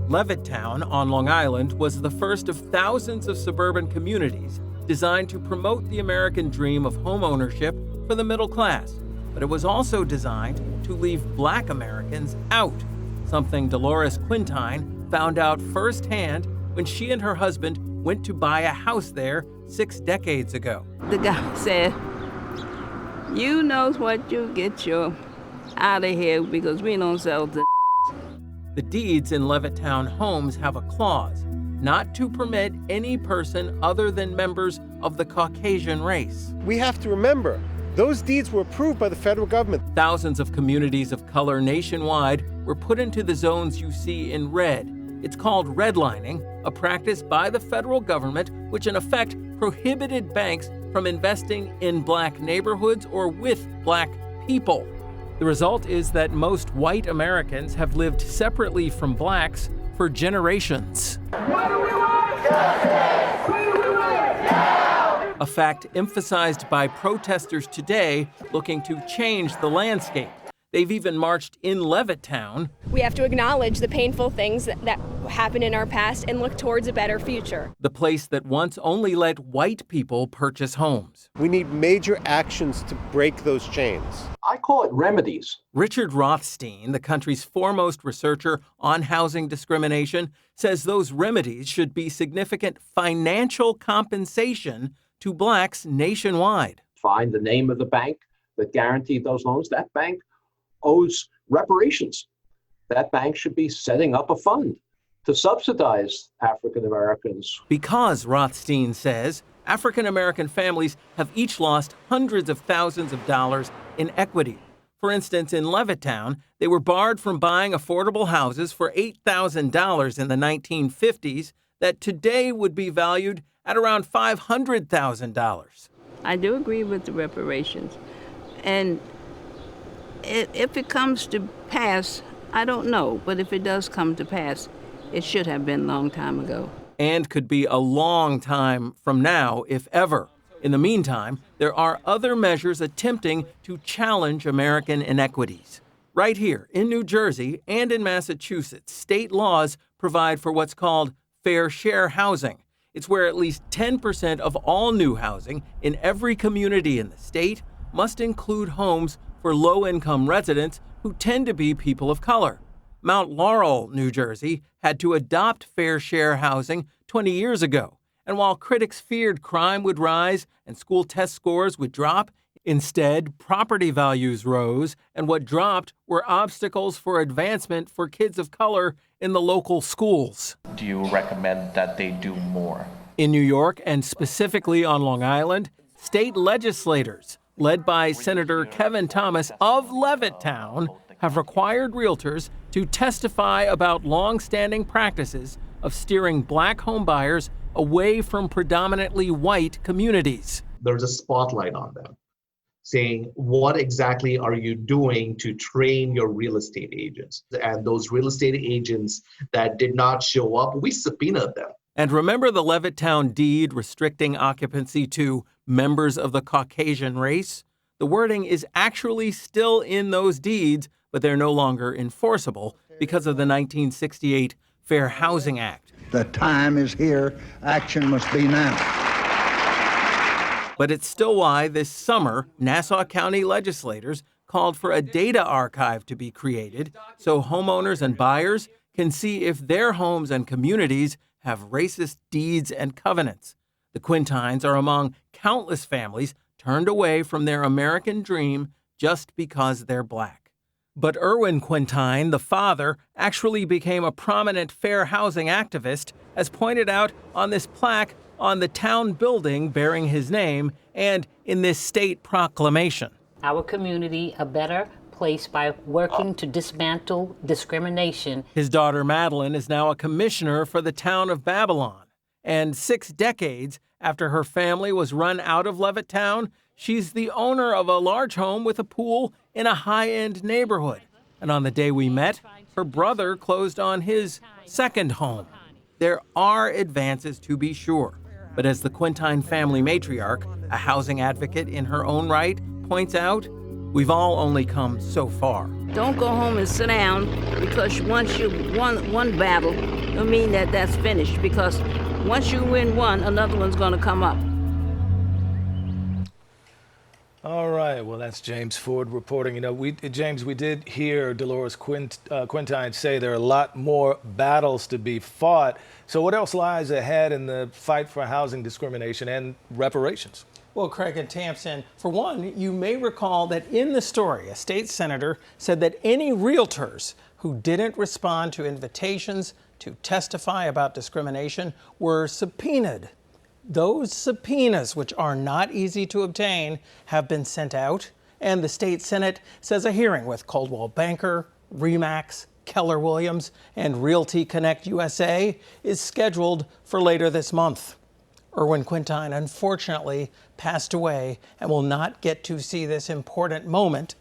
Levittown on Long Island was the first of thousands of suburban communities designed to promote the American dream of home ownership for the middle class. But it was also designed to leave Black Americans out, something Dolores Quintine found out firsthand when she and her husband went to buy a house there 6 decades ago. The guy said, "You knows what, you get your out of here because we don't sell the." The deeds in Levittown homes have a clause not to permit any person other than members of the Caucasian race. We have to remember, those deeds were approved by the federal government. Thousands of communities of color nationwide were put into the zones you see in red. It's called redlining, a practice by the federal government which in effect prohibited banks from investing in Black neighborhoods or with Black people. The result is that most white Americans have lived separately from Blacks for generations. What do we want? Justice! What do we want? Now! A fact emphasized by protesters today looking to change the landscape. They've even marched in Levittown. We have to acknowledge the painful things that happened in our past and look towards a better future. The place that once only let white people purchase homes. We need major actions to break those chains. I call it remedies. Richard Rothstein, the country's foremost researcher on housing discrimination, says those remedies should be significant financial compensation to Blacks nationwide. Find the name of the bank that guaranteed those loans. That bank owes reparations. That bank should be setting up a fund to subsidize African Americans. Because, Rothstein says, African American families have each lost hundreds of thousands of dollars in equity. For instance, in Levittown, they were barred from buying affordable houses for $8,000 in the 1950s that today would be valued at around $500,000. I do agree with the reparations. And if it comes to pass, I don't know, but if it does come to pass, it should have been a long time ago. And could be a long time from now, if ever. In the meantime, there are other measures attempting to challenge American inequities. Right here in New Jersey and in Massachusetts, state laws provide for what's called fair share housing. It's where at least 10% of all new housing in every community in the state must include homes for low-income residents who tend to be people of color. Mount Laurel, New Jersey, had to adopt fair share housing 20 years ago. And while critics feared crime would rise and school test scores would drop, instead, property values rose, and what dropped were obstacles for advancement for kids of color in the local schools. Do you recommend that they do more? In New York, and specifically on Long Island, state legislators, led by Senator Kevin Thomas of Levittown, have required realtors to testify about long-standing practices of steering Black homebuyers away from predominantly white communities. There's a spotlight on them, saying, what exactly are you doing to train your real estate agents? And those real estate agents that did not show up, we subpoenaed them. And remember the Levittown deed restricting occupancy to members of the Caucasian race? The wording is actually still in those deeds, but they're no longer enforceable because of the 1968 Fair Housing Act. The time is here. Action must be now. But it's still why this summer, Nassau County legislators called for a data archive to be created so homeowners and buyers can see if their homes and communities have racist deeds and covenants. The Quintines are among countless families turned away from their American dream just because they're Black. But Irwin Quintine, the father, actually became a prominent fair housing activist, as pointed out on this plaque on the town building bearing his name and in this state proclamation. Our community a better place by working to dismantle discrimination. His daughter Madeline is now a commissioner for the town of Babylon. And 6 decades after her family was run out of Levittown, she's the owner of a large home with a pool in a high-end neighborhood. And on the day we met, her brother closed on his second home. There are advances, to be sure. But as the Quintine family matriarch, a housing advocate in her own right, points out, we've all only come so far. Don't go home and sit down because once you won one battle, don't mean that that's finished, because once you win one, another one's going to come up. All right. Well, that's James Ford reporting. You know, James, we did hear Dolores Quintine say there are a lot more battles to be fought. So what else lies ahead in the fight for housing discrimination and reparations? Well, Craig and Tamsin, for one, you may recall that in the story, a state senator said that any realtors who didn't respond to invitations to testify about discrimination were subpoenaed. Those subpoenas, which are not easy to obtain, have been sent out, and the state Senate says a hearing with Coldwell Banker, RE/MAX, Keller Williams, and Realty Connect USA is scheduled for later this month. Erwin Quintine unfortunately passed away and will not get to see this important moment